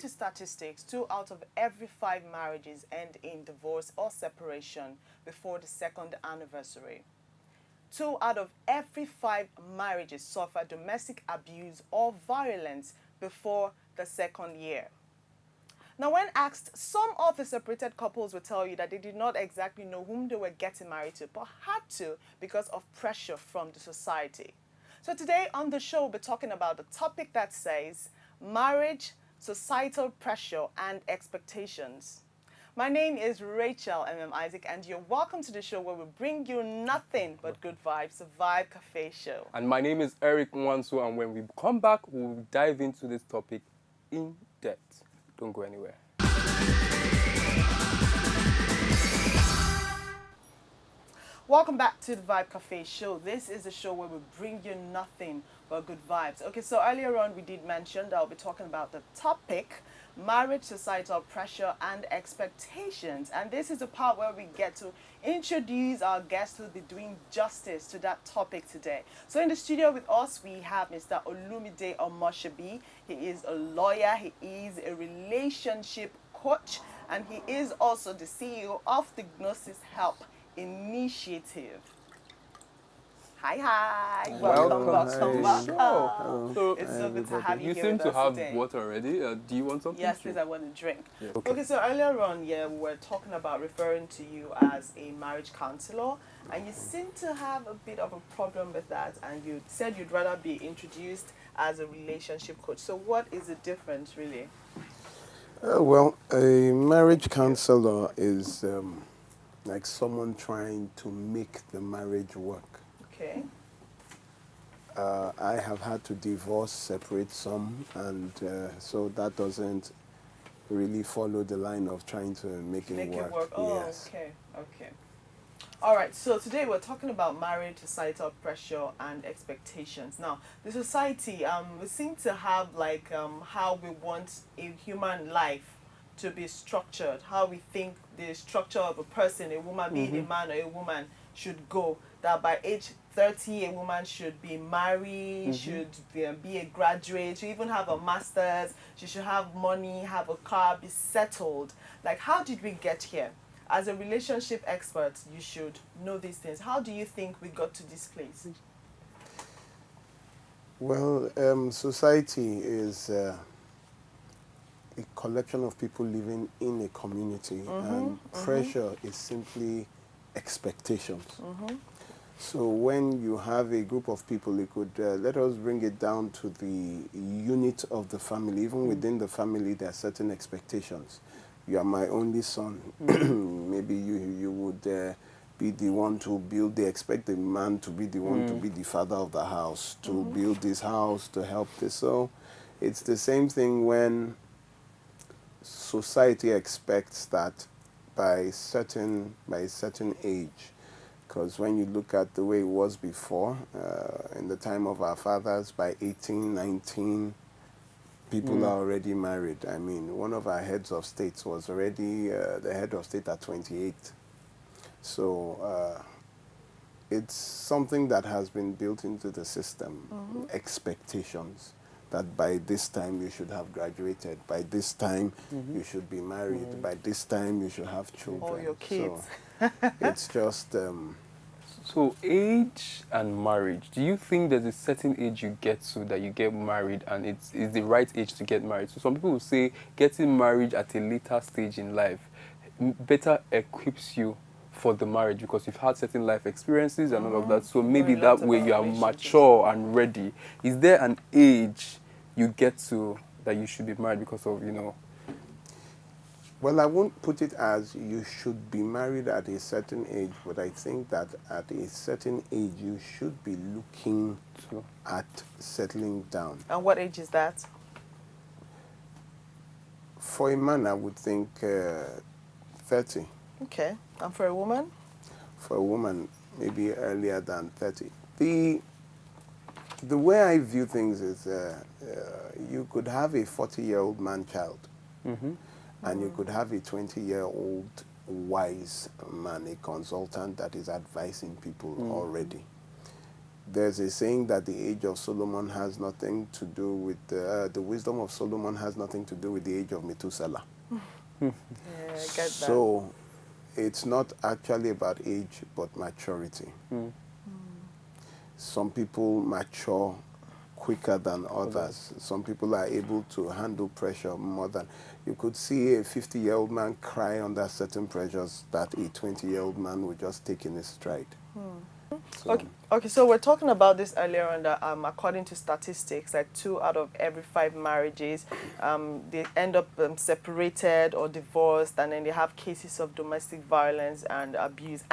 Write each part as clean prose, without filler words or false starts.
to statistics, 2 out of every 5 marriages end in divorce or separation before the second anniversary. 2 out of every 5 marriages suffer domestic abuse or violence before the second year. Now, when asked, some of the separated couples will tell you that they did not exactly know whom they were getting married to, but had to because of pressure from the society. So today on the show, we'll be talking about the topic that says marriage, societal pressure, and expectations. My name is Rachel Isaac, and you're welcome to the show where we bring you nothing but good vibes, the Vibe Cafe Show. And my name is Eric Nwansu, and when we come back, we'll dive into this topic in depth. Don't go anywhere. Welcome back to the Vibe Cafe Show. This is a show where we bring you nothing but good vibes. Okay, so earlier on we did mention that I'll be talking about the topic, marriage, societal pressure, and expectations. And this is the part where we get to introduce our guest who will be doing justice to that topic today. So in the studio with us, we have Mr. Olumide Omoshabi. He is a lawyer, he is a relationship coach, and he is also the CEO of the Gnosis Help Initiative. Hi. Welcome. So, It's so good to have you you here seem with to us have today. water already. Do you want something? Yes, please, I want to drink. Yeah. Okay, so earlier on, we were talking about referring to you as a marriage counselor, and you seem to have a bit of a problem with that, and you said you'd rather be introduced as a relationship coach. So what is the difference, really? Well, a marriage counselor is like someone trying to make the marriage work. Okay. I have had to divorce, separate some, and so that doesn't really follow the line of trying to make it work. Oh, yes. okay. All right, so today we're talking about marriage, societal pressure, and expectations. Now, the society, we seem to have like how we want a human life to be structured, how we think the structure of a person, a woman, be it a man or a woman, should go. That by age 30, a woman should be married, should be a graduate, should even have a master's, she should have money, have a car, be settled. Like, how did we get here? As a relationship expert, you should know these things. How do you think we got to this place? Well, society is a collection of people living in a community, and pressure is simply expectations. So when you have a group of people, it could, let us bring it down to the unit of the family. Even within the family, there are certain expectations. You are my only son. Maybe you would be the one to build. They expect the man to be the one to be the father of the house, to build this house, to help this. So it's the same thing when society expects that by a certain age. Because when you look at the way it was before, in the time of our fathers, by 18, 19, people are already married. I mean, one of our heads of states was already the head of state at 28. So it's something that has been built into the system, expectations. That by this time you should have graduated, by this time you should be married, by this time you should have children. Or your kids. So it's just... So age and marriage, do you think there's a certain age you get to that you get married and it's the right age to get married? So some people will say getting married at a later stage in life better equips you for the marriage because you've had certain life experiences and all of that. So maybe that way you are mature and ready. Is there an age you get to that you should be married because of, Well, I won't put it as you should be married at a certain age, but I think that at a certain age you should be looking at settling down. And what age is that? For a man, I would think 30. Okay. And for a woman? For a woman, maybe earlier than 30. The way I view things is you could have a 40-year-old man-child, and you could have a 20-year-old wise man, a consultant that is advising people already. There's a saying that the age of Solomon has nothing to do with the wisdom of Solomon has nothing to do with the age of Methuselah. Yeah, I get that. So it's not actually about age, but maturity. Some people mature quicker than others. Some people are able to handle pressure more than. You could see a 50-year-old man cry under certain pressures that a 20-year-old man would just take in his stride. So, Okay, so we're talking about this earlier on that according to statistics, like 2 out of every 5 marriages, they end up separated or divorced, and then they have cases of domestic violence and abuse.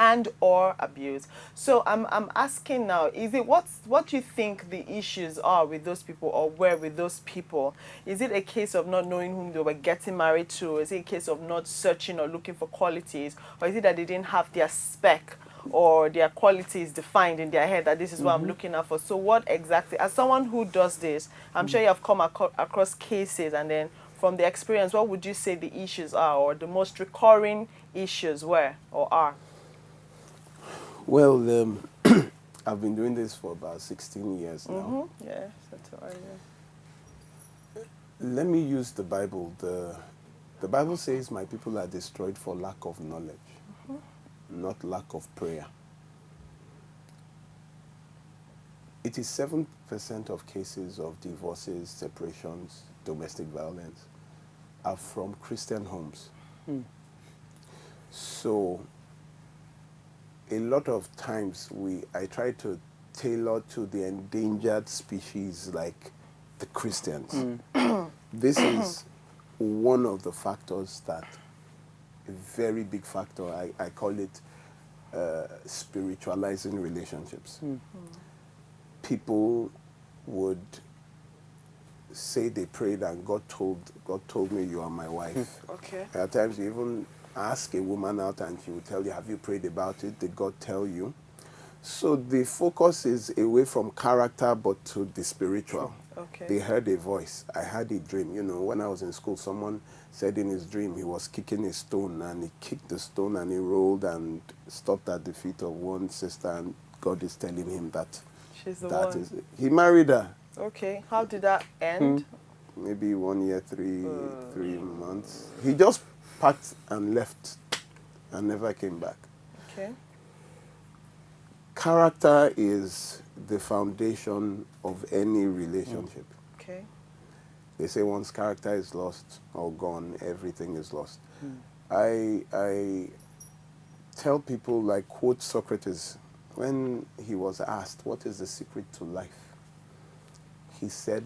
So I'm asking now, is it what do you think the issues are with those people, or were with those people? Is it a case of not knowing whom they were getting married to? Is it a case of not searching or looking for qualities, or is it that they didn't have their spec or their qualities defined in their head that this is what I'm looking out for? So what exactly, as someone who does this, I'm sure you have come across cases, and then from the experience, what would you say the issues are, or the most recurring issues were or are? well, I've been doing this for about 16 years now. Yeah, that's earlier. Let me use the Bible. The Bible says, my people are destroyed for lack of knowledge, not lack of prayer. It is 7% of cases of divorces, separations, domestic violence are from Christian homes. So a lot of times I try to tailor to the endangered species like the Christians. This is one of the factors that, a very big factor, I call it spiritualizing relationships. People would say they prayed and God told me you are my wife. Okay. At times you even ask a woman out and she will tell you, have you prayed about it? Did God tell you? So the focus is away from character but to the spiritual. Okay. They heard a voice. I had a dream. You know, when I was in school, someone said in his dream he was kicking a stone, and he kicked the stone and he rolled and stopped at the feet of one sister, and God is telling him that She's the that one. is it. He married her. Okay. How did that end? Maybe 1 year, 3 months. He just packed and left and never came back. Okay. Character is the foundation of any relationship. Okay. They say once character is lost or gone, everything is lost. I tell people, like, quote Socrates, when he was asked, what is the secret to life? He said,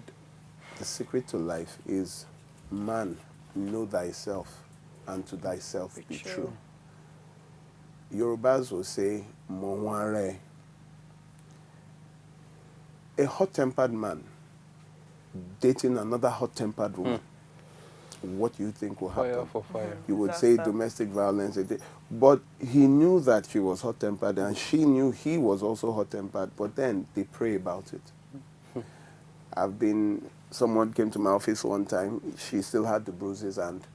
the secret to life is, man, know thyself, and to thyself be true. Yorubas will say, Monware. A hot-tempered man dating another hot-tempered woman, what do you think will happen? Fire for fire. You would say domestic violence. But he knew that she was hot-tempered, and she knew he was also hot-tempered, but then they pray about it. Someone came to my office one time, she still had the bruises, and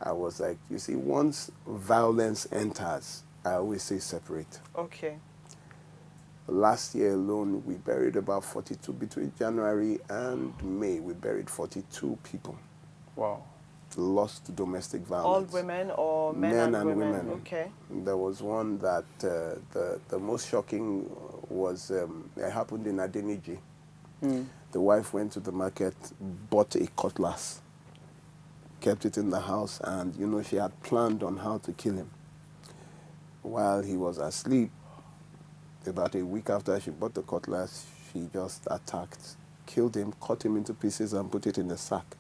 I was like, you see, once violence enters, I always say separate. Okay. Last year alone, we buried about 42, between January and May, we buried 42 people. Wow. Lost to domestic violence. All women or men and women? Okay. There was one that the most shocking was, it happened in Adeniji. The wife went to the market, bought a cutlass, kept it in the house, and, you know, she had planned on how to kill him. While he was asleep, about a week after she bought the cutlass, she just attacked, killed him, cut him into pieces, and put it in a sack.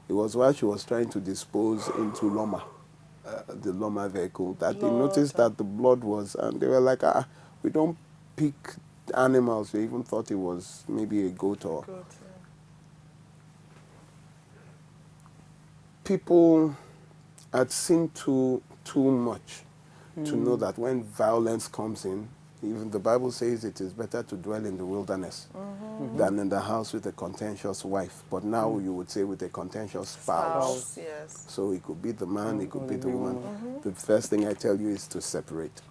It was while she was trying to dispose into Loma, the Loma vehicle, that they noticed that the blood was, and they were like, we don't pick animals. They even thought it was maybe a goat or... Good, yeah. People had seen too much to know that when violence comes in, even the Bible says it is better to dwell in the wilderness than in the house with a contentious wife. But now you would say with a contentious spouse. Yes. So it could be the man, it could be the woman. The first thing I tell you is to separate.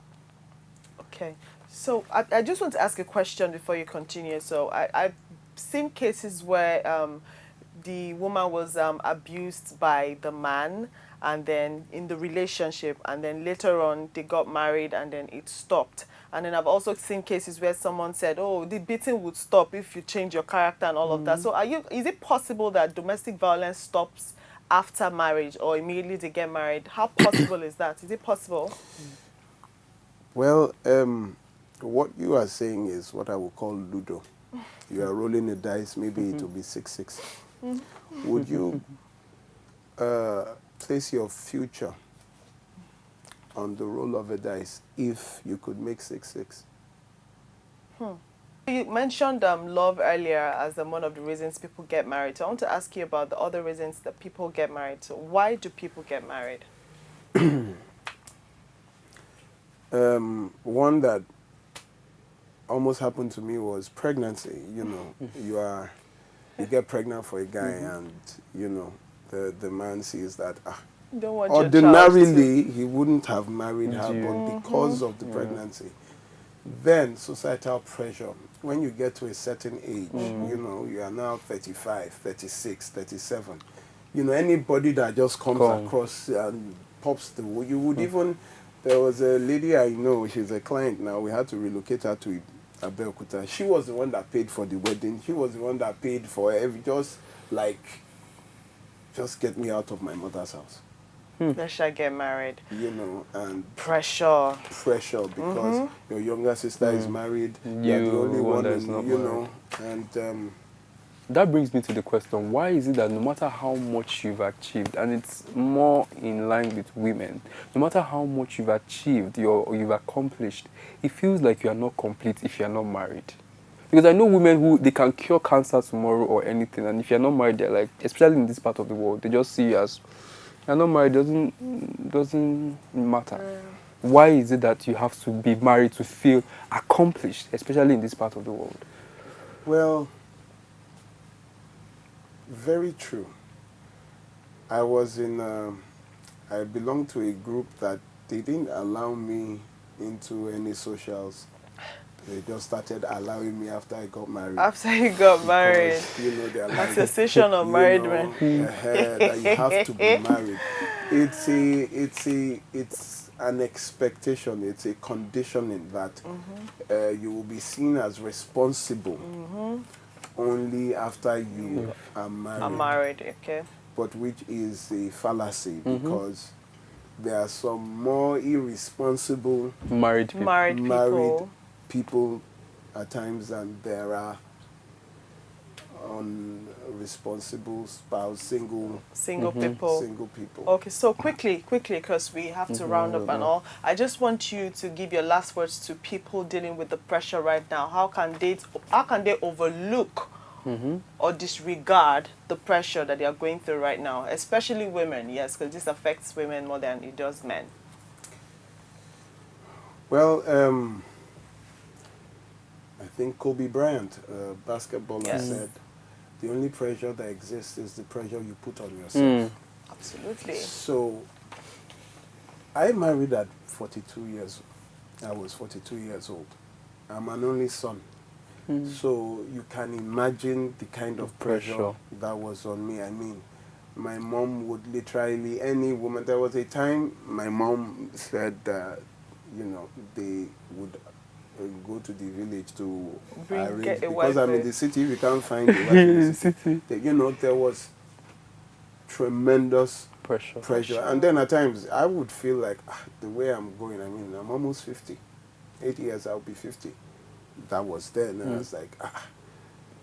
Okay. So I just want to ask a question before you continue. So I've seen cases where the woman was abused by the man, and then in the relationship, and then later on they got married and then it stopped. And then I've also seen cases where someone said, oh, the beating would stop if you change your character and all of that. So is it possible that domestic violence stops after marriage or immediately they get married? How possible is that? Is it possible? Well, what you are saying is what I would call Ludo. You are rolling the dice, maybe it will be 6-6. Would you place your future on the roll of a dice if you could make 6-6? You mentioned love earlier as one of the reasons people get married. So I want to ask you about the other reasons that people get married. So why do people get married? One that almost happened to me was pregnancy. You know, you get pregnant for a guy, and you know, the man sees that Don't want your child ordinarily he wouldn't have married her, but because of the pregnancy, then societal pressure. When you get to a certain age, you know, you are now 35, 36, 37. You know, anybody that just comes across and pops the wood, you would even. There was a lady I know, she's a client now, we had to relocate her to Abeokuta. She was the one that paid for the wedding. She was the one that paid for every, just get me out of my mother's house. They shall get married. You know, and Pressure because your younger sister is married, you're the only one, that's not you married. know, and That brings me to the question, why is it that no matter how much you've achieved, and it's more in line with women, no matter how much you've achieved or you've accomplished, it feels like you are not complete if you are not married? Because I know women who, they can cure cancer tomorrow or anything, and if you're not married, they're like, especially in this part of the world, they just see you as, you're not married, doesn't matter. Why is it that you have to be married to feel accomplished, especially in this part of the world? well, very true. I was in, I belonged to a group that they didn't allow me into any socials. They just started allowing me after I got married. after you got married. Because, you know, they're like, Association of married men. that you have to be married. It's an expectation. It's a conditioning that you will be seen as responsible only after you are married. I'm married, okay. But which is a fallacy because there are some more irresponsible Married people. Married people at times than there are unresponsible spouse, single people. single people. Okay, so quickly, because we have to round up and all. I just want you to give your last words to people dealing with the pressure right now. How can they overlook or disregard the pressure that they are going through right now, especially women? Yes, because this affects women more than it does men. Well, I think Kobe Bryant, basketballer, said, the only pressure that exists is the pressure you put on yourself. Absolutely. So, I married at 42 years. I was 42 years old. I'm an only son. So, you can imagine the kind of pressure that was on me. I mean, my mom would literally, any woman, there was a time my mom said that, you know, they would go to the village to arrange, because I'm in the city, we can't find a wife in the city. You know, there was tremendous pressure. And then at times, I would feel like, the way I'm going, I mean, I'm almost 50. 8 years, I'll be 50. That was then. And I was like,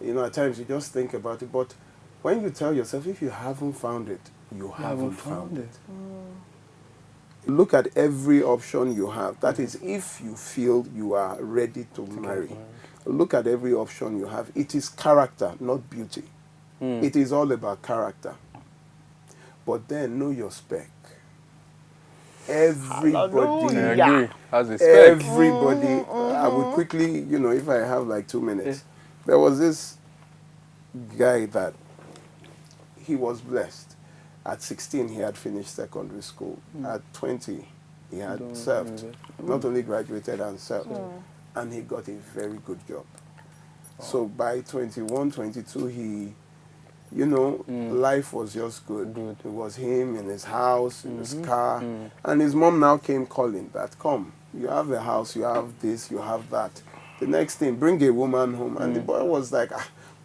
you know, at times you just think about it. But when you tell yourself, if you haven't found it, you haven't found it. Look at every option you have. That is, if you feel you are ready to marry. Look at every option you have. It is character, not beauty. It is all about character. But then know your spec. Everybody, I agree. Has a spec. everybody, I would quickly, you know, if I have like 2 minutes, there was this guy that he was blessed. At 16, he had finished secondary school. At 20, he had served. Not only graduated and served. and he got a very good job. So by 21, 22, he, life was just good. Good. It was him in his house, in his car, and his mom now came calling that, come, you have a house, you have this, you have that. The next thing, bring a woman home. And the boy was like,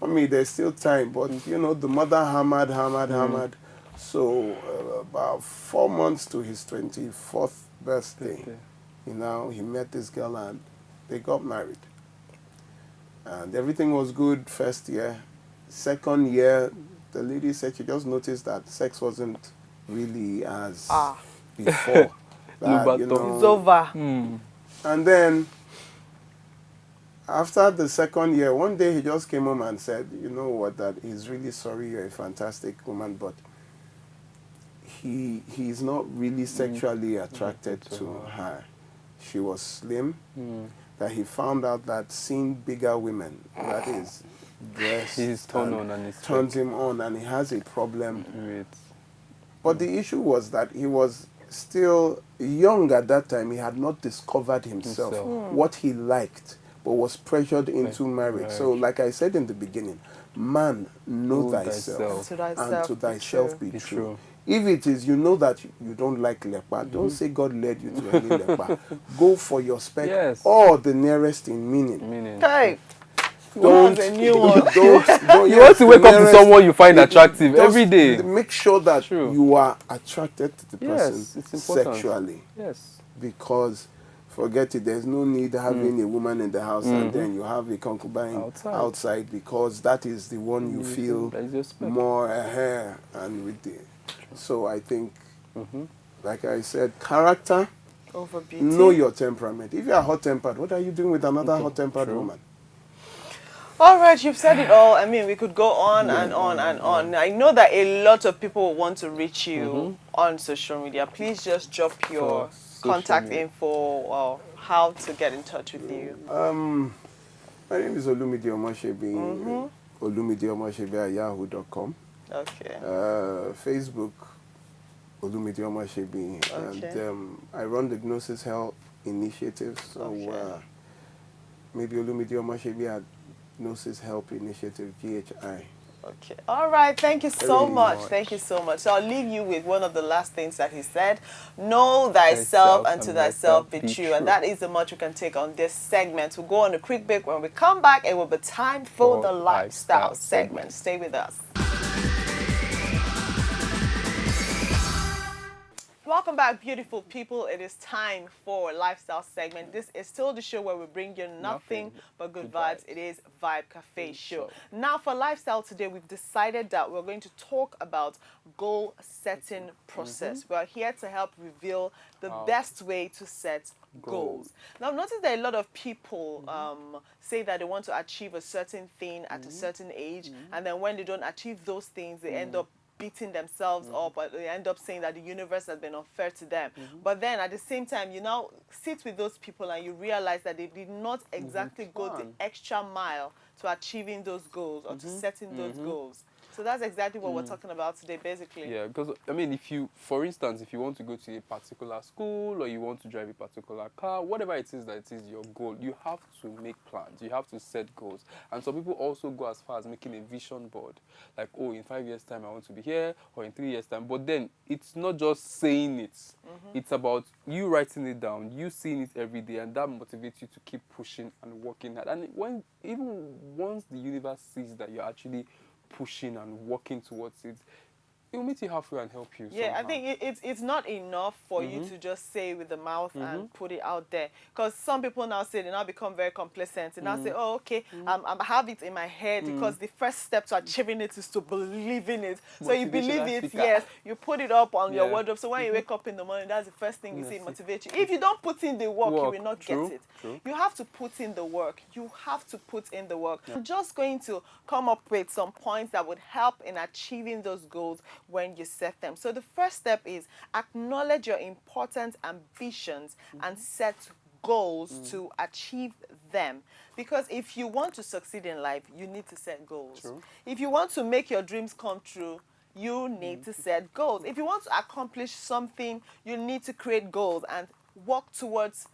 mommy, there's still time. But, the mother hammered. So about 4 months to his 24th birthday, he met this girl and they got married. And everything was good first year. Second year, the lady said she just noticed that sex wasn't really as before. That, It's over. And then, after the second year, one day he just came home and said, you know what, that he's really sorry, you're a fantastic woman, but he's not really sexually attracted to her. She was slim. That he found out that seeing bigger women, that is breasts, He's turned on and it's turns him on, and he has a problem. But the issue was that he was still young at that time. He had not discovered himself, what he liked, but was pressured into marriage. So like I said in the beginning, man, know thyself, and to thyself be true. If it is, you know that you don't like lepa, don't say God led you to any lepa. Go for your spec or the nearest in meaning. Hey, Don't, a new one. don't You want to wake up to someone you find attractive every day. Make sure that you are attracted to the person it's important. sexually. Yes. Because, forget it, there's no need having a woman in the house and then you have a concubine outside, because that is the one you feel more hair and with the... So I think, like I said, character, over beauty. know your temperament. If you are hot-tempered, what are you doing with another hot-tempered woman? All right, you've said it all. I mean, we could go on and on and on. I know that a lot of people want to reach you on social media. Please just drop your contact info or how to get in touch with you. My name is Olumide Omoshebi. Olumide Omoshebi at yahoo.com. Okay. Facebook, Olumide Omoshebi. And I run the Gnosis Health Initiative. So maybe Olumide Omoshebi at Gnosis Help Initiative, GHI. Okay. All right. Thank you so much. Thank you so much. So I'll leave you with one of the last things that he said. Know thyself and to thyself be true. And that is the much we can take on this segment. We'll go on a quick break. When we come back, it will be time for the lifestyle segment. Stay with us. Welcome back, beautiful people. It is time for lifestyle segment. This is still the show where we bring you nothing but good vibes. It is Vibe Cafe Show. Now, for lifestyle today, we've decided that we're going to talk about goal setting process. We're here to help reveal the best way to set goals. Now, I've noticed that a lot of people say that they want to achieve a certain thing at a certain age, and then when they don't achieve those things, they end up beating themselves up, but they end up saying that the universe has been unfair to them. But then at the same time, you now sit with those people and you realize that they did not exactly go the extra mile to achieving those goals or to setting those goals. So that's exactly what we're talking about today, basically. Yeah, because, I mean, for instance, if you want to go to a particular school or you want to drive a particular car, whatever it is that it is your goal, you have to make plans. You have to set goals. And some people also go as far as making a vision board. Like, oh, in 5 years' time, I want to be here, or in 3 years' time. But then it's not just saying it. It's about you writing it down, you seeing it every day, and that motivates you to keep pushing and working hard. And once the universe sees that you're actually pushing and working towards it, it will meet you halfway and help you. Yeah, somehow. I think it's not enough for you to just say with the mouth and put it out there. Because some people now say, they now become very complacent and now say, oh, okay, I have it in my head, because the first step to achieving it is to believe in it. So you believe it, yes, you put it up on your wardrobe. So when you wake up in the morning, that's the first thing you see, motivate you. If you don't put in the work, you will not get it. You have to put in the work. You have to put in the work. I'm just going to come up with some points that would help in achieving those goals when you set them. So the first step is acknowledge your important ambitions and set goals to achieve them. Because if you want to succeed in life, you need to set goals. If you want to make your dreams come true, you need to set goals. If you want to accomplish something, you need to create goals. And work towards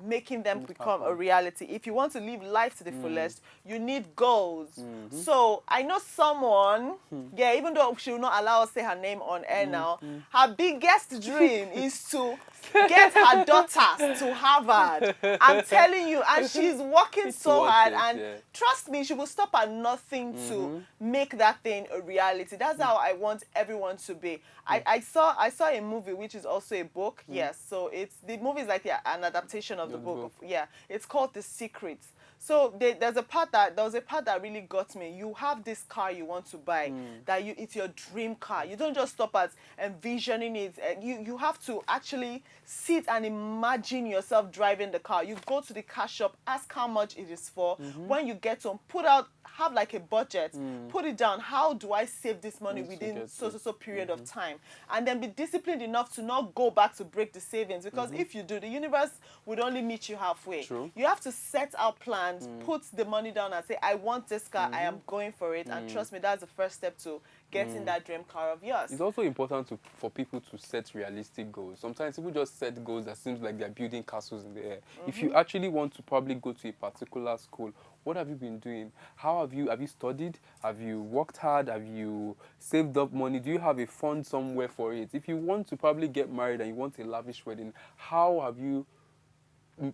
making them become a reality. If you want to live life to the fullest, you need goals. So I know someone, yeah, even though she will not allow us to say her name on air now, her biggest dream is to get her daughters to Harvard. I'm telling you, and she's working so Towards hard, it, and yeah. trust me, she will stop at nothing to make that thing a reality. That's how I want everyone to be. I saw a movie which is also a book. Yes, so the movie is like an adaptation of the book. Yeah, it's called The Secret. So there was a part that really got me. You have this car you want to buy, it's your dream car. You don't just stop at envisioning it. You have to actually sit and imagine yourself driving the car. You go to the car shop, ask how much it is for. When you get home, have like a budget, put it down. How do I save this money within so period of time? And then be disciplined enough to not go back to break the savings, because if you do, the universe would only meet you halfway. True. You have to set out plans, put the money down and say, I want this car, I am going for it. And trust me, that's the first step to getting that dream car of yours. It's also important for people to set realistic goals. Sometimes people just set goals that seems like they're building castles in the air. If you actually want to probably go to a particular school, what have you been doing? Have you studied? Have you worked hard? Have you saved up money? Do you have a fund somewhere for it? If you want to probably get married and you want a lavish wedding, how have you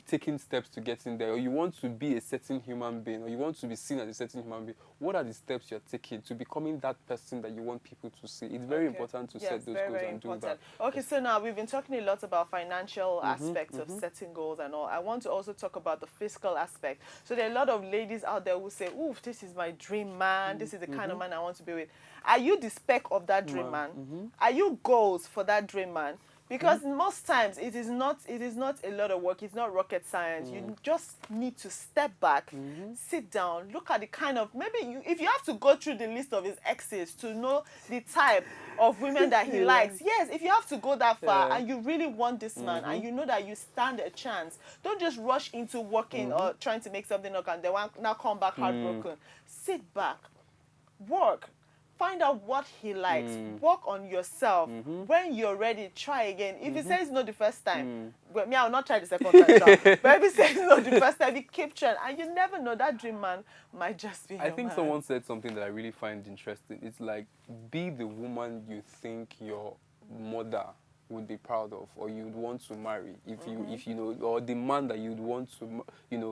taking steps to get in there? Or you want to be a certain human being, or you want to be seen as a certain human being, what are the steps you're taking to becoming that person that you want people to see? It's very important to set those goals and do that. Okay, so now we've been talking a lot about financial aspects of setting goals and all. I want to also talk about the physical aspect. So there are a lot of ladies out there who say, oof, this is my dream man, this is the kind of man I want to be with. Are you the spec of that dream man? Are you goals for that dream man? Because most times it is not a lot of work. It's not rocket science. You just need to step back, sit down, look at the kind of, if you have to go through the list of his exes to know the type of women that he likes. Yes, if you have to go that far and you really want this man and you know that you stand a chance, don't just rush into working or trying to make something work and then now come back heartbroken. Sit back, work. Find out what he likes. Work on yourself. When you're ready, try again. If he says no the first time, well, I'll not try the second time. But if he says no the first time, you keep trying. And you never know, that dream man might just be your man. Someone said something that I really find interesting. It's like, be the woman you think your mother would be proud of, or you'd want to marry, if you know, or the man that you'd want to,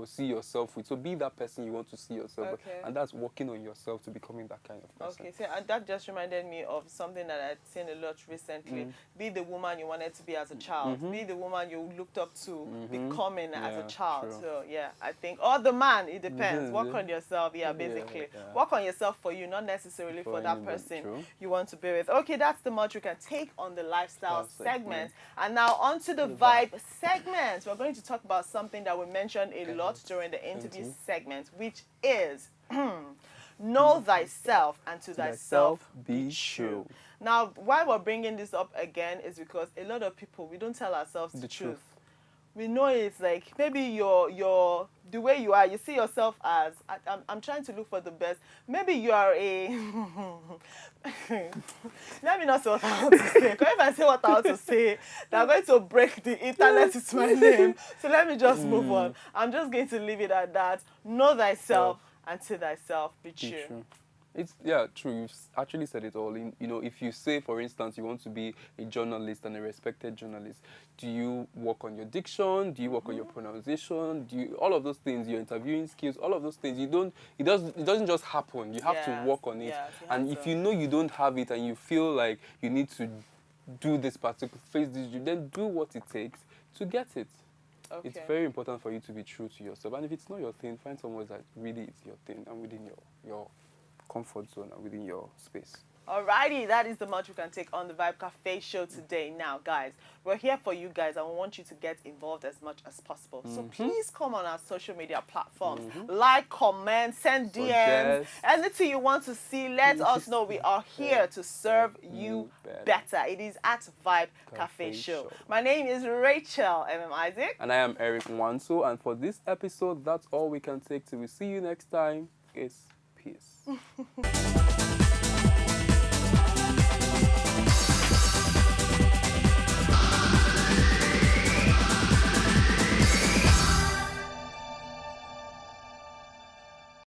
see yourself with. So be that person you want to see yourself with, and that's working on yourself to becoming that kind of person. Okay, so that just reminded me of something that I'd seen a lot recently. Be the woman you wanted to be as a child. Be the woman you looked up to becoming as a child. True. So yeah, I think, or the man, it depends. Work on yourself, basically. Work on yourself for you, not necessarily for that person you want to be with. Okay, that's the much we can take on the lifestyle segment. And now on to the vibe segment. We're going to talk about something that we mentioned a lot during the interview segment, which is know thyself, and to thyself be true. Now, why we're bringing this up again is because a lot of people, we don't tell ourselves the truth. We know it's like, maybe you're the way you are, you see yourself as, I'm trying to look for the best. Maybe you are a, let me not say what I want to say. Because if I say what I want to say, they're going to break the internet with my name. So let me just move on. I'm just going to leave it at that. Know thyself, and to thyself be true. It's true. You've actually said it all. If you say, for instance, you want to be a journalist and a respected journalist, do you work on your diction? Do you work on your pronunciation? Do you all of those things? Your interviewing skills, all of those things. It doesn't just happen. You have to work on it. And if you know you don't have it and you feel like you need to do this particular face this, then do what it takes to get it. Okay. It's very important for you to be true to yourself. And if it's not your thing, find someone that really is your thing and within your comfort zone and within your space. Alrighty, that is the much we can take on the Vibe Cafe show today. Now, guys, we're here for you guys and we want you to get involved as much as possible. So please come on our social media platforms. Like, comment, send DMs. Anything you want to see, let us know. We are here to serve you better. It is at Vibe Cafe show. My name is Rachel Isaac. And I am Eric Nwanso. And for this episode, that's all we can take. Till we see you next time. Peace.